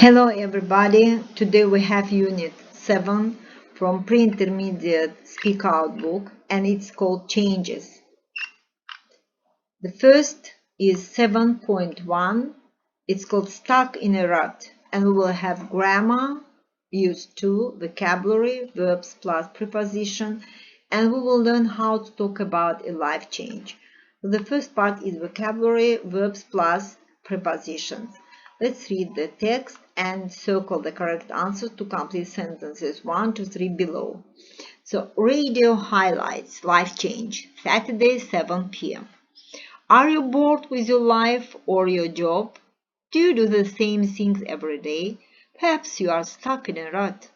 Hello everybody, today we have unit 7 from pre-intermediate SpeakOut book and it's called Changes. The first is 7.1, it's called Stuck in a Rut and we will have grammar, use to, vocabulary, verbs plus preposition, and we will learn how to talk about a life change. So the first part is vocabulary, verbs plus prepositions. Let's read the text and circle the correct answer to complete sentences 1 to 3 below. So, radio highlights, life change, Saturday 7 p.m. Are you bored with your life or your job? Do you do the same things every day? Perhaps you are stuck in a rut,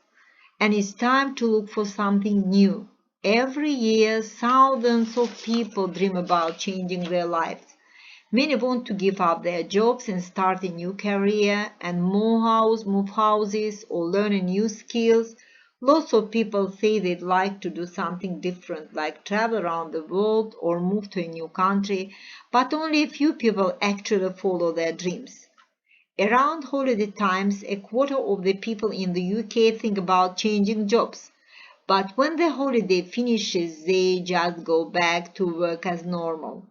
and it's time to look for something new. Every year, thousands of people dream about changing their lives. Many want to give up their jobs and start a new career and move houses or learn new skills. Lots of people say they'd like to do something different, like travel around the world or move to a new country, but only a few people actually follow their dreams. Around holiday times, a quarter of the people in the UK think about changing jobs. But when the holiday finishes, they just go back to work as normal.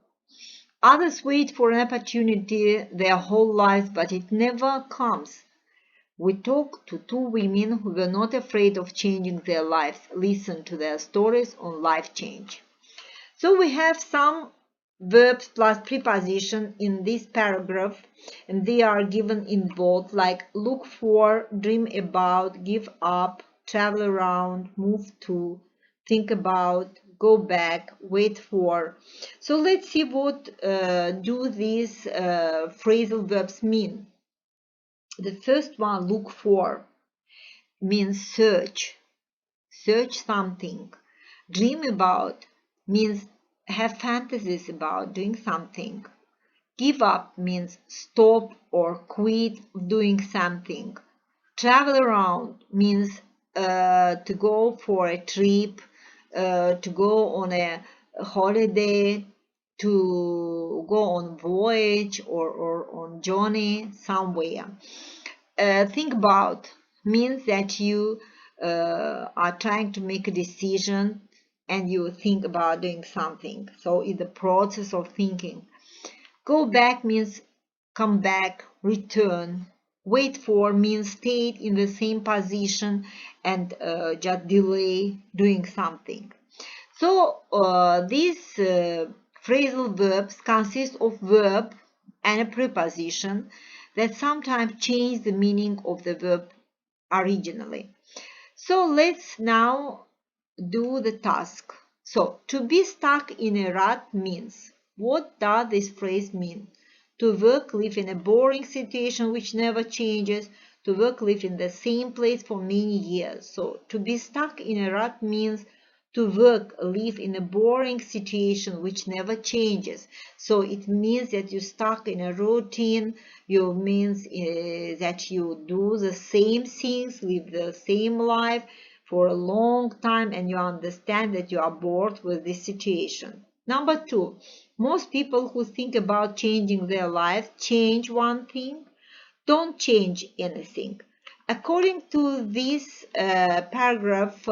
Others wait for an opportunity their whole lives, but it never comes. We talked to two women who were not afraid of changing their lives. Listen to their stories on life change. So we have some verbs plus preposition in this paragraph, and they are given in bold, like look for, dream about, give up, travel around, move to, think about, go back, wait for. So let's see what do these phrasal verbs mean. The first one, look for, means search something. Dream about means have fantasies about doing something. Give up means stop or quit doing something. Travel around means to go for a trip, to go on a holiday, to go on voyage or on journey somewhere. Think about means that you are trying to make a decision and you think about doing something. So it's the process of thinking. Go back means come back, return. Wait for means stay in the same position and just delay doing something. So these phrasal verbs consist of verb and a preposition that sometimes change the meaning of the verb originally. So let's now do the task. So to be stuck in a rut means, what does this phrase mean? To work, live in a boring situation which never changes. To work, live in the same place for many years. So to be stuck in a rut means to work, live in a boring situation which never changes. So it means that you're stuck in a routine. You means that you do the same things, live the same life for a long time, and you understand that you are bored with this situation. Number two, most people who think about changing their life change one thing, don't change anything. According to this paragraph,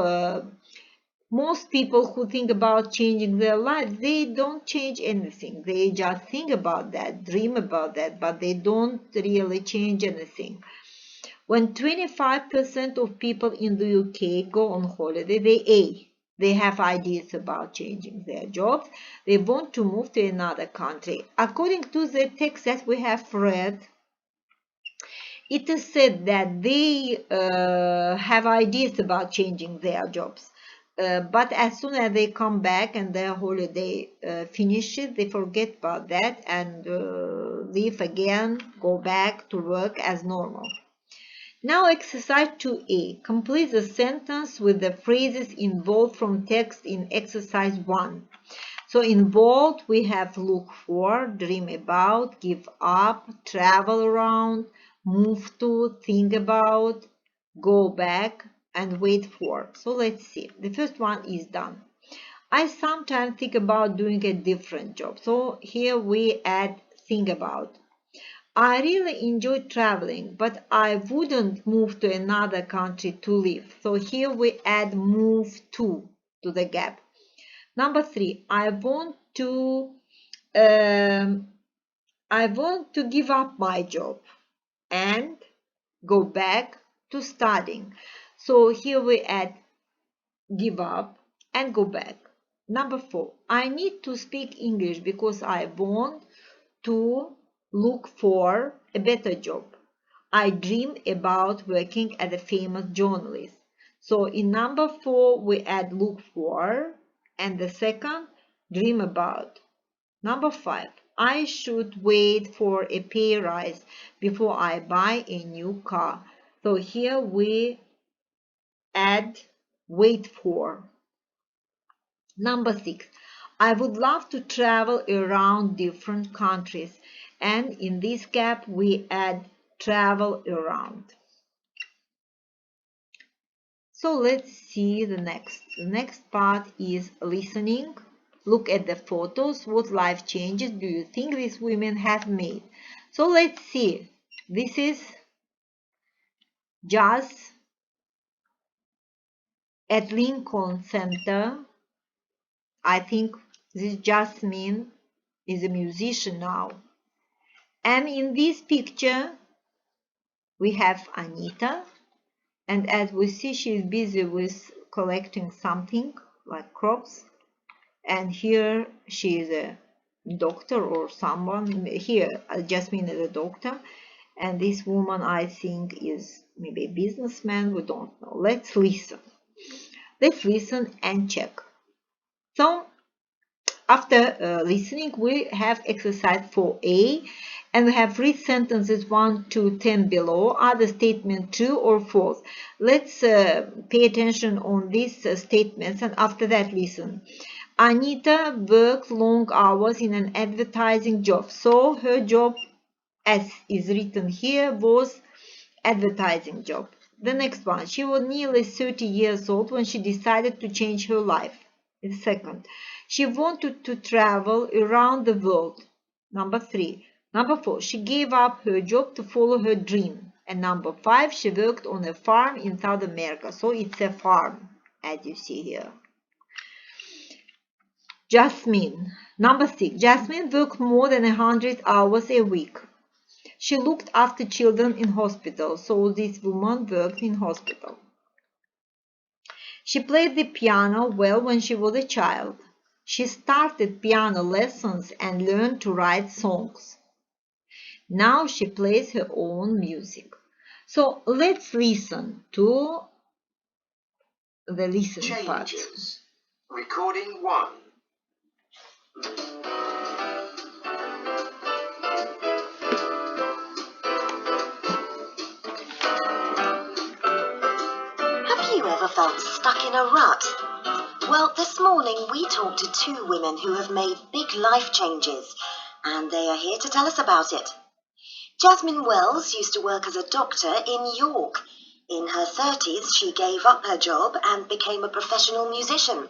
most people who think about changing their life, they don't change anything. They just think about that, dream about that, but they don't really change anything. When 25% of people in the UK go on holiday, they have ideas about changing their jobs. They want to move to another country. According to the text that we have read, it is said that they have ideas about changing their jobs. But as soon as they come back and their holiday finishes, they forget about that and leave again, go back to work as normal. Now exercise 2A. Complete the sentence with the phrases in bold from text in exercise 1. So in bold we have look for, dream about, give up, travel around, move to, think about, go back, and wait for. So let's see. The first one is done. I sometimes think about doing a different job. So here we add think about. I really enjoy traveling, but I wouldn't move to another country to live. So here we add move to the gap. Number 3, um, I want to give up my job and go back to studying. So here we add give up and go back. Number 4, I need to speak English because I want to look for a better job. I dream about working as a famous journalist. So in number 4, we add look for, and the second, dream about. Number 5, I should wait for a pay rise before I buy a new car. So here we add wait for. Number 6, I would love to travel around different countries, and in this gap we add travel around. So let's see the next. The next part is listening. Look at the photos. What life changes do you think these women have made? So let's see. This is Jazz at Lincoln Center. I think this Jasmine is a musician now. And in this picture, we have Anita. And as we see, she is busy with collecting something like crops. And here she is a doctor or someone. Here, Jasmine is a doctor. And this woman, I think, is maybe a businessman. We don't know. Let's listen. Let's listen and check. So, after listening, we have exercise 4a, and we have read sentences 1 to 10 below. Are the statement true or false? Let's pay attention on these statements, and after that listen. Anita worked long hours in an advertising job. So her job, as is written here, was advertising job. The next one. She was nearly 30 years old when she decided to change her life. The second. She wanted to travel around the world. Number 3. Number 4. She gave up her job to follow her dream. And number 5. She worked on a farm in South America. So it's a farm, as you see here. Jasmine. Number 6. Jasmine worked more than 100 hours a week. She looked after children in hospital. So this woman worked in hospital. She played the piano well when she was a child. She started piano lessons and learned to write songs. Now she plays her own music. So let's listen to the listening part. Recording 1. Have you ever felt stuck in a rut? Well, this morning we talked to 2 women who have made big life changes, and they are here to tell us about it. Jasmine Wells used to work as a doctor in York. In her 30s, she gave up her job and became a professional musician.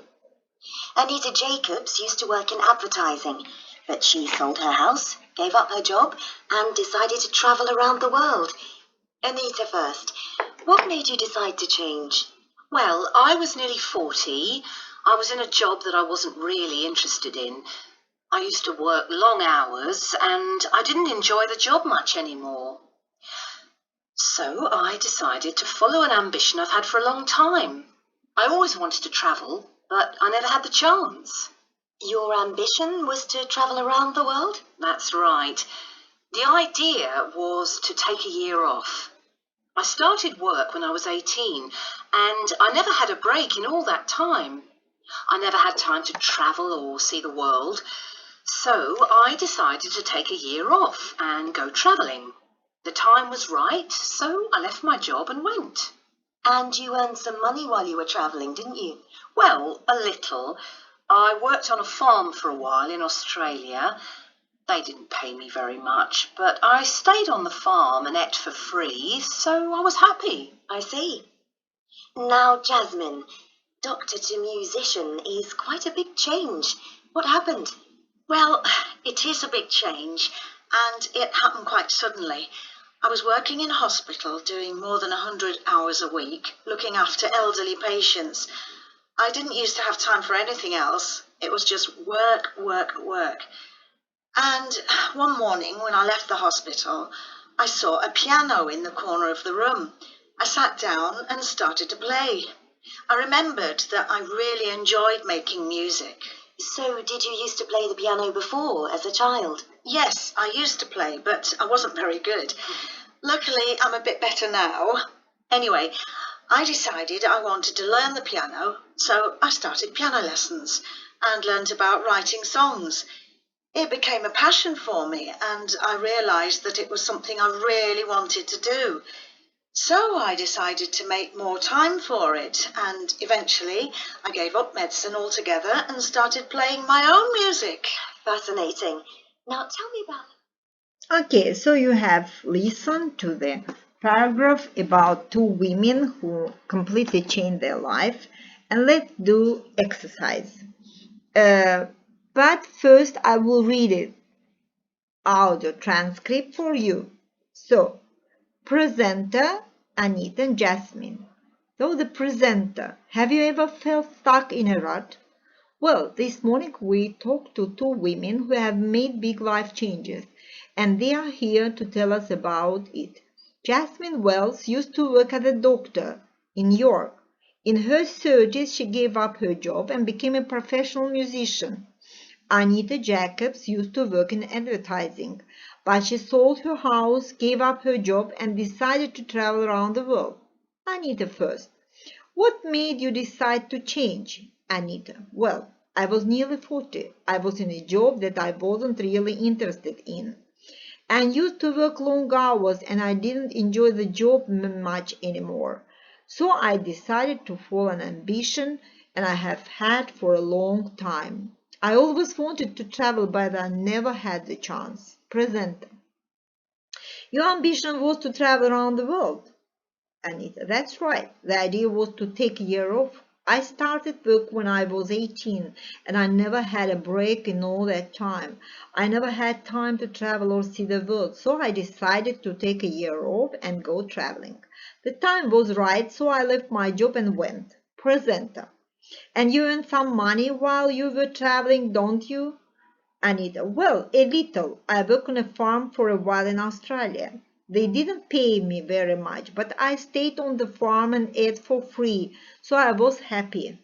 Anita Jacobs used to work in advertising, but she sold her house, gave up her job, and decided to travel around the world. Anita first. What made you decide to change? Well, I was nearly 40. I was in a job that I wasn't really interested in. I used to work long hours and I didn't enjoy the job much anymore. So I decided to follow an ambition I've had for a long time. I always wanted to travel, but I never had the chance. Your ambition was to travel around the world? That's right. The idea was to take a year off. I started work when I was 18, and I never had a break in all that time. I never had time to travel or see the world, so I decided to take a year off and go travelling. The time was right, so I left my job and went. And you earned some money while you were travelling, didn't you? Well, a little. I worked on a farm for a while in Australia. They didn't pay me very much, but I stayed on the farm and ate for free, so I was happy. I see. Now, Jasmine, doctor to musician is quite a big change. What happened? Well, it is a big change, and it happened quite suddenly. I was working in a hospital, doing more than 100 hours a week, looking after elderly patients. I didn't used to have time for anything else. It was just work, work, work. And one morning when I left the hospital, I saw a piano in the corner of the room. I sat down and started to play. I remembered that I really enjoyed making music. So, did you used to play the piano before, as a child? Yes, I used to play, but I wasn't very good. Luckily, I'm a bit better now. Anyway, I decided I wanted to learn the piano, so I started piano lessons and learnt about writing songs. It became a passion for me, and I realised that it was something I really wanted to do. So I decided to make more time for it, and eventually I gave up medicine altogether and started playing my own music. Fascinating. Now, tell me about... Okay, so you have listened to the paragraph about two women who completely changed their life, and let's do exercise. But first I will read it audio transcript for you. So, presenter Anita and Jasmine. So the presenter, have you ever felt stuck in a rut? Well, this morning we talked to two women who have made big life changes, and they are here to tell us about it. Jasmine Wells used to work as a doctor in New York. In her 30s, she gave up her job and became a professional musician. Anita Jacobs used to work in advertising, but she sold her house, gave up her job, and decided to travel around the world. Anita first. What made you decide to change? Anita. Well, I was nearly 40. I was in a job that I wasn't really interested in, and used to work long hours, and I didn't enjoy the job much anymore. So I decided to follow an ambition, and I have had for a long time. I always wanted to travel, but I never had the chance. Presenter. Your ambition was to travel around the world. Anita, that's right. The idea was to take a year off. I started work when I was 18, and I never had a break in all that time. I never had time to travel or see the world, so I decided to take a year off and go traveling. The time was right, so I left my job and went. Presenter. And you earned some money while you were traveling, don't you? Anita, well, a little. I worked on a farm for a while in Australia. They didn't pay me very much, but I stayed on the farm and ate for free, so I was happy.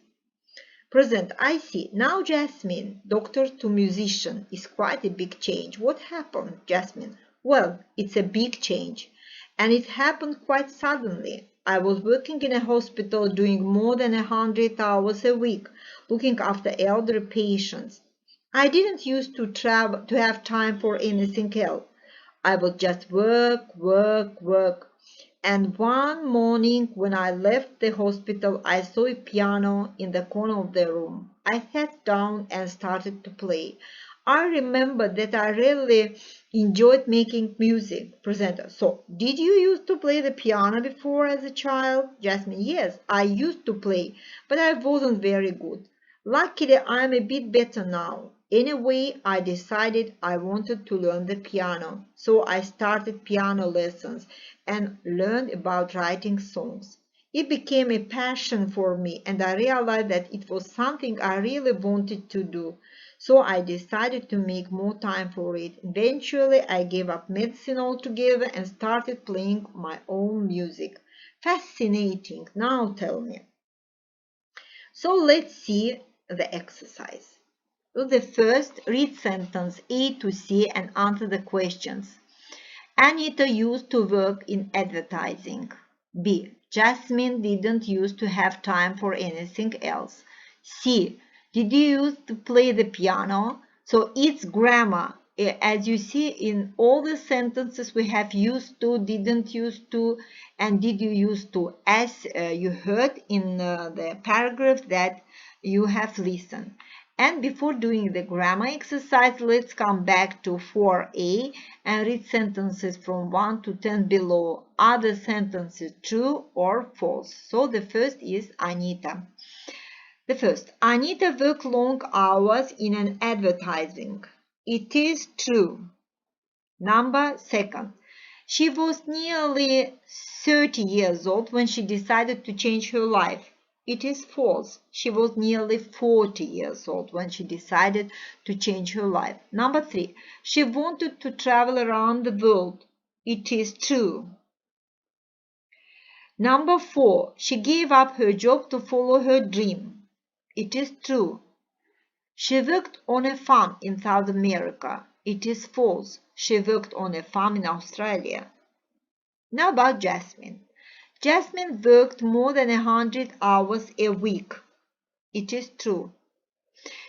Present, I see. Now, Jasmine, doctor to musician, is quite a big change. What happened, Jasmine? Well, it's a big change, and it happened quite suddenly. I was working in a hospital doing more than 100 hours a week, looking after elderly patients. I didn't used to travel to have time for anything else. I would just work, work, work. And one morning when I left the hospital, I saw a piano in the corner of the room. I sat down and started to play. I remember that I really enjoyed making music. Presenter. So, did you used to play the piano before as a child? Jasmine. Yes, I used to play, but I wasn't very good. Luckily, I'm a bit better now. Anyway, I decided I wanted to learn the piano, so I started piano lessons and learned about writing songs. It became a passion for me, and I realized that it was something I really wanted to do. So I decided to make more time for it. Eventually, I gave up medicine altogether and started playing my own music. Fascinating. Now tell me. So let's see the exercise. So the first, read sentence A to C and answer the questions. Anita used to work in advertising. B. Jasmine didn't used to have time for anything else. C. Did you used to play the piano? So it's grammar. As you see in all the sentences we have used to, didn't used to, and did you used to, as you heard in the paragraph that you have listened. And before doing the grammar exercise, let's come back to 4a and read sentences from 1 to 10 below. Are the sentences true or false? So the first is Anita. The first, Anita worked long hours in an advertising. It is true. Number second, she was nearly 30 years old when she decided to change her life. It is false. She was nearly 40 years old when she decided to change her life. Number three, she wanted to travel around the world. It is true. Number four, she gave up her job to follow her dream. It is true. She worked on a farm in South America. It is false. She worked on a farm in Australia. Now about Jasmine. Jasmine worked more than 100 hours a week. It is true.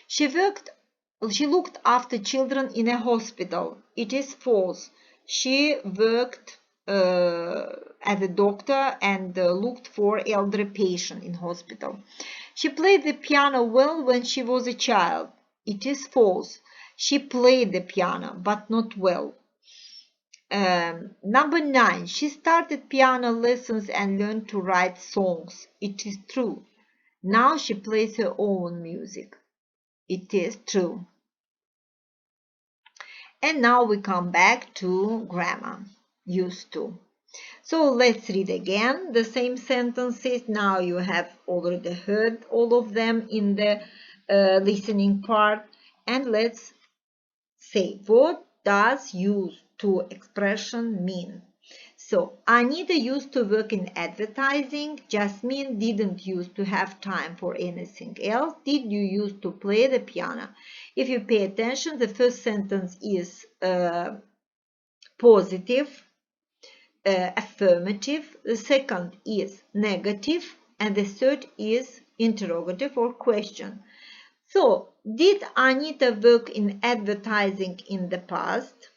She looked after children in a hospital. It is false. She worked as a doctor and looked for elderly patients in hospital. She played the piano well when she was a child. It is false. She played the piano, but not well. Number 9. She started piano lessons and learned to write songs. It is true. Now she plays her own music. It is true. And now we come back to grammar. Used to. So let's read again the same sentences. Now you have already heard all of them in the listening part. And let's say, what does used to expression mean? So, Anita used to work in advertising. Jasmine didn't used to have time for anything else. Did you used to play the piano? If you pay attention, the first sentence is positive, affirmative. The second is negative. And the third is interrogative or question. So, did Anita work in advertising in the past?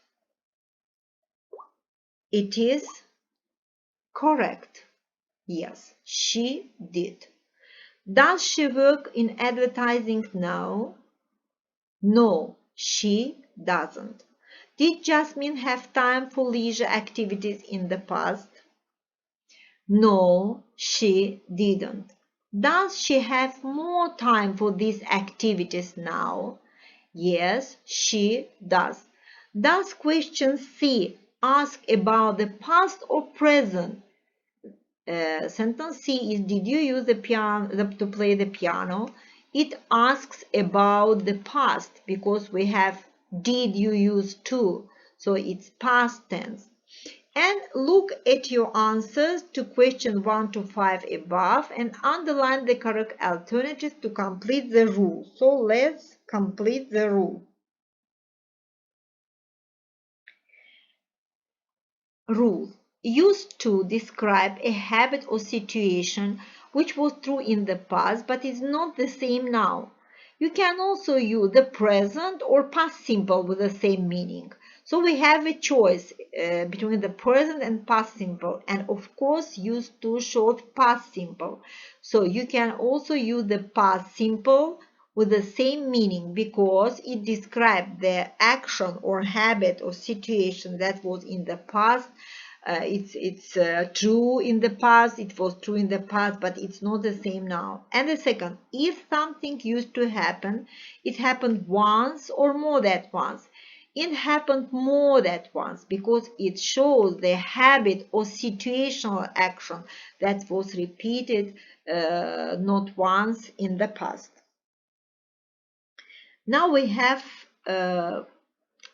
It is correct. Yes, she did. Does she work in advertising now? No, she doesn't. Did Jasmine have time for leisure activities in the past? No, she didn't. Does she have more time for these activities now? Yes, she does. Does question C ask about the past or present? Sentence C is, did you use the piano to play the piano? It asks about the past because we have did you use to, so it's past tense. And look at your answers to question 1 to 5 above and underline the correct alternatives to complete the rule. So let's complete the rule. Rule. Used to describe a habit or situation which was true in the past but is not the same now. You can also use the present or past simple with the same meaning. So we have a choice between the present and past simple, and of course used to shows past simple. So you can also use the past simple with the same meaning because it describes the action or habit or situation that was in the past. It's true in the past, it was true in the past, but it's not the same now. And the second, if something used to happen, it happened once or more than once. It happened more than once because it shows the habit or situational action that was repeated not once in the past. Now we have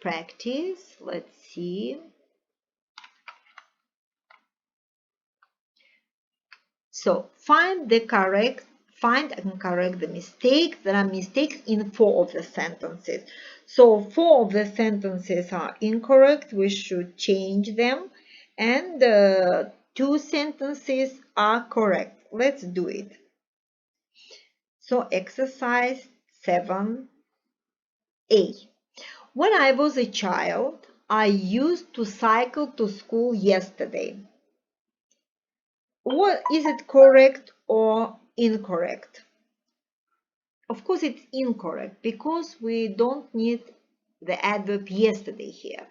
practice. Let's see. So find and correct the mistakes. There are mistakes in 4 of the sentences. So 4 of the sentences are incorrect. We should change them. And 2 sentences are correct. Let's do it. So exercise 7A. When I was a child, I used to cycle to school yesterday. What is it, correct or incorrect? Of course it's incorrect because we don't need the adverb yesterday here.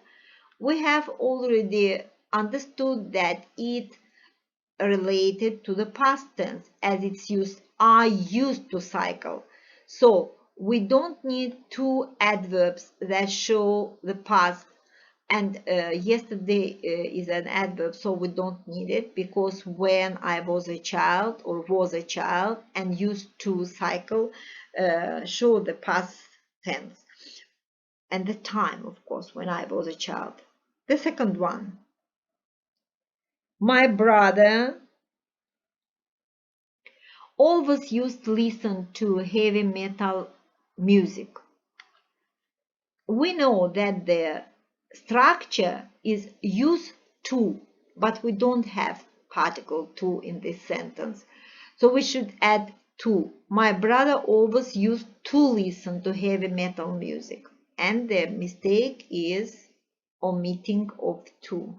We have already understood that it related to the past tense as it's used I used to cycle. So we don't need 2 adverbs that show the past And yesterday is an adverb, so we don't need it, because when I was a child or was a child and used to cycle show the past tense and the time, of course, when I was a child. The second one, my brother always used to listen to heavy metal music. We know that the structure is used to, but we don't have particle to in this sentence. So we should add to. My brother always used to listen to heavy metal music. And the mistake is omitting of to.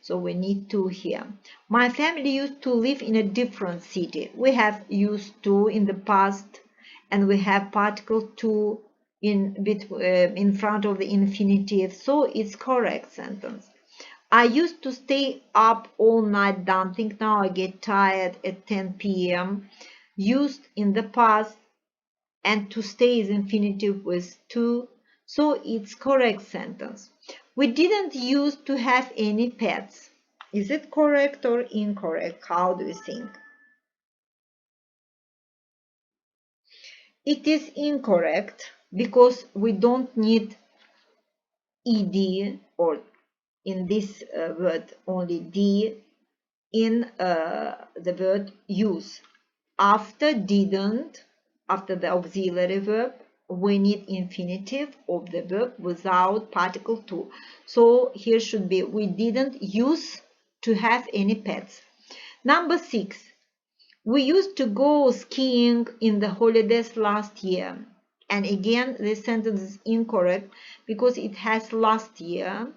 So we need to here. My family used to live in a different city. We have used to in the past, and we have particle to in front of the infinitive, so it's correct sentence. I used to stay up all night dancing. Now I get tired at 10 p.m. Used in the past, and to stay is infinitive with to, so it's correct sentence. We didn't used to have any pets. Is it correct or incorrect? How do you think? It is incorrect because we don't need ed, or in this word only d, in the word use. After didn't, after the auxiliary verb, we need infinitive of the verb without particle to. So here should be we didn't use to have any pets. Number 6. We used to go skiing in the holidays last year. And again, this sentence is incorrect because it has last year,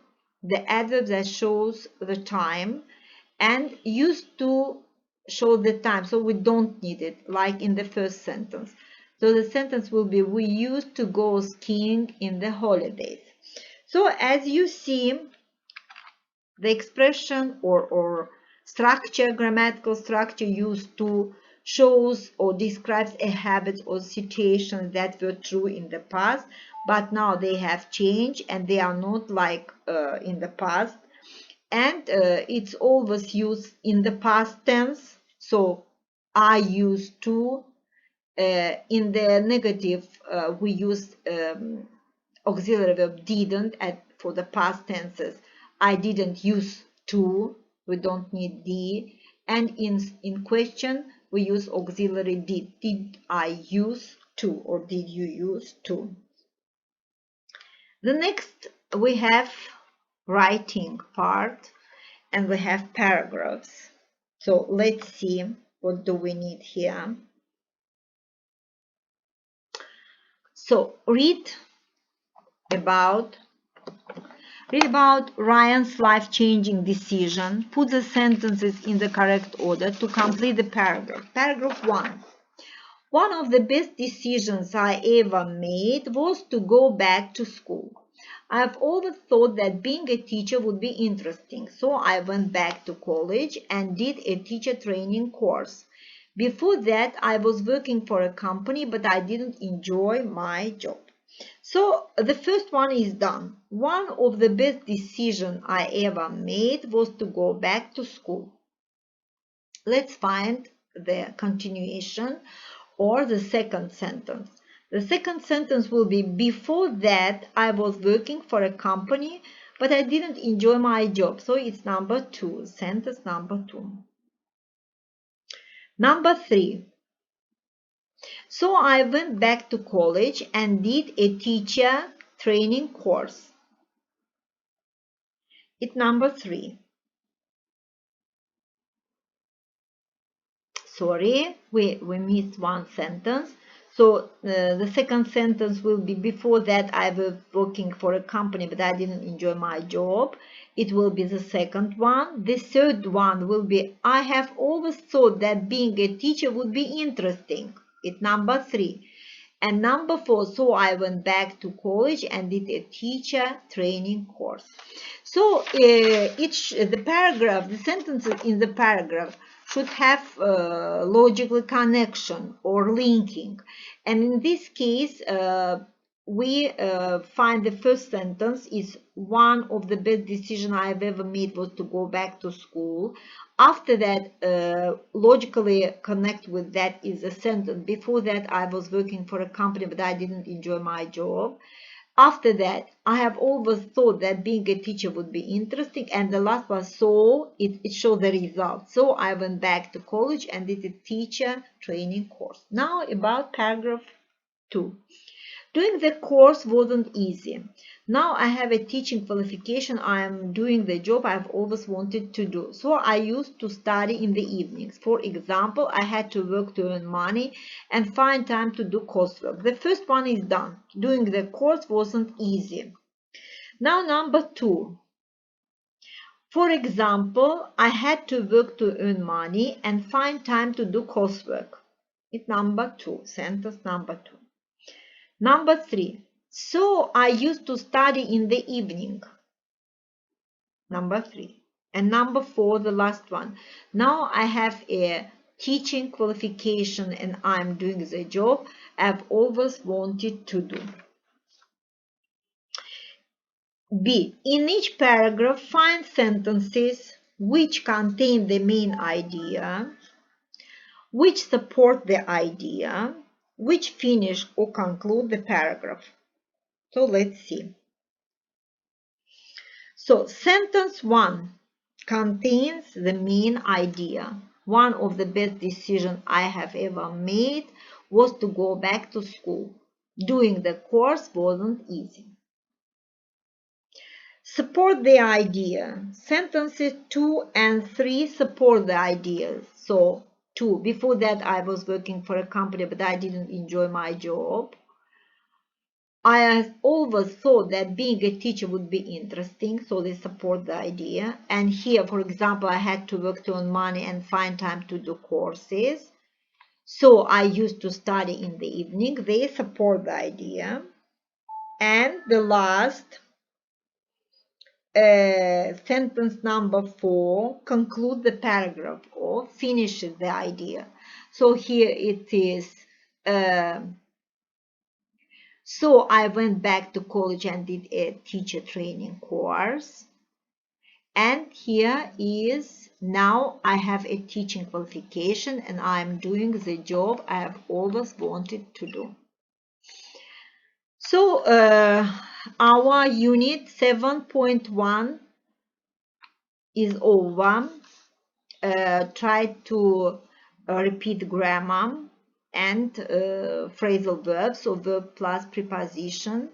the adverb that shows the time, and used to show the time, so we don't need it, like in the first sentence. So the sentence will be, we used to go skiing in the holidays. So as you see, the expression or structure, grammatical structure used to shows or describes a habit or situation that were true in the past, but now they have changed and they are not like in the past. And it's always used in the past tense. So I used to. In the negative, we use auxiliary verb didn't for the past tenses. I didn't use to. We don't need the. And in question, we use auxiliary did. Did I use to, or did you use to? The next, we have writing part, and we have paragraphs. So let's see, what do we need here? So read about Ryan's life-changing decision. Put the sentences in the correct order to complete the paragraph. Paragraph 1. One of the best decisions I ever made was to go back to school. I've always thought that being a teacher would be interesting, so I went back to college and did a teacher training course. Before that, I was working for a company, but I didn't enjoy my job. So the first one is done. One of the best decisions I ever made was to go back to school. Let's find the continuation or the second sentence. The second sentence will be, before that I was working for a company, but I didn't enjoy my job. So it's number 2, sentence number 2. Number 3. So I went back to college and did a teacher training course. It's number 3. Sorry, we missed one sentence. So the second sentence will be, before that I was working for a company, but I didn't enjoy my job. It will be the second one. The third one will be, I have always thought that being a teacher would be interesting. It's number 3. And number 4, so I went back to college and did a teacher training course. So the sentences in the paragraph should have logical connection or linking. And in this case, we find the first sentence is one of the best decisions I've ever made was to go back to school. After that, logically connect with that is a sentence. Before that, I was working for a company, but I didn't enjoy my job. After that, I have always thought that being a teacher would be interesting. And the last one, so it showed the results. So I went back to college and did a teacher training course. Now about paragraph 2. Doing the course wasn't easy. Now I have a teaching qualification. I am doing the job I've always wanted to do. So I used to study in the evenings. For example, I had to work to earn money and find time to do coursework. The first one is done. Doing the course wasn't easy. Now number 2. For example, I had to work to earn money and find time to do coursework. It's number 2, sentence number 2. Number 3. So I used to study in the evening. Number 3. And number 4, the last one. Now I have a teaching qualification and I'm doing the job I've always wanted to do. B. In each paragraph, find sentences which contain the main idea, which support the idea, which finish or conclude the paragraph. So let's see. So sentence 1 contains the main idea. One of the best decisions I have ever made was to go back to school. Doing the course wasn't easy. Support the idea. Sentences 2 and 3 support the ideas. So 2, before that I was working for a company but I didn't enjoy my job. I have always thought that being a teacher would be interesting, so they support the idea. And here, for example, I had to work to earn money and find time to do courses. So I used to study in the evening. They support the idea. And the last sentence number 4 concludes the paragraph or finishes the idea. So here it is. So I went back to college and did a teacher training course. And here is, now I have a teaching qualification and I'm doing the job I have always wanted to do. So our unit 7.1 is over. Try to repeat grammar and phrasal verbs, so verb plus preposition.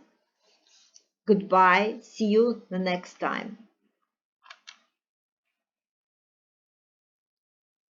Goodbye. See you the next time.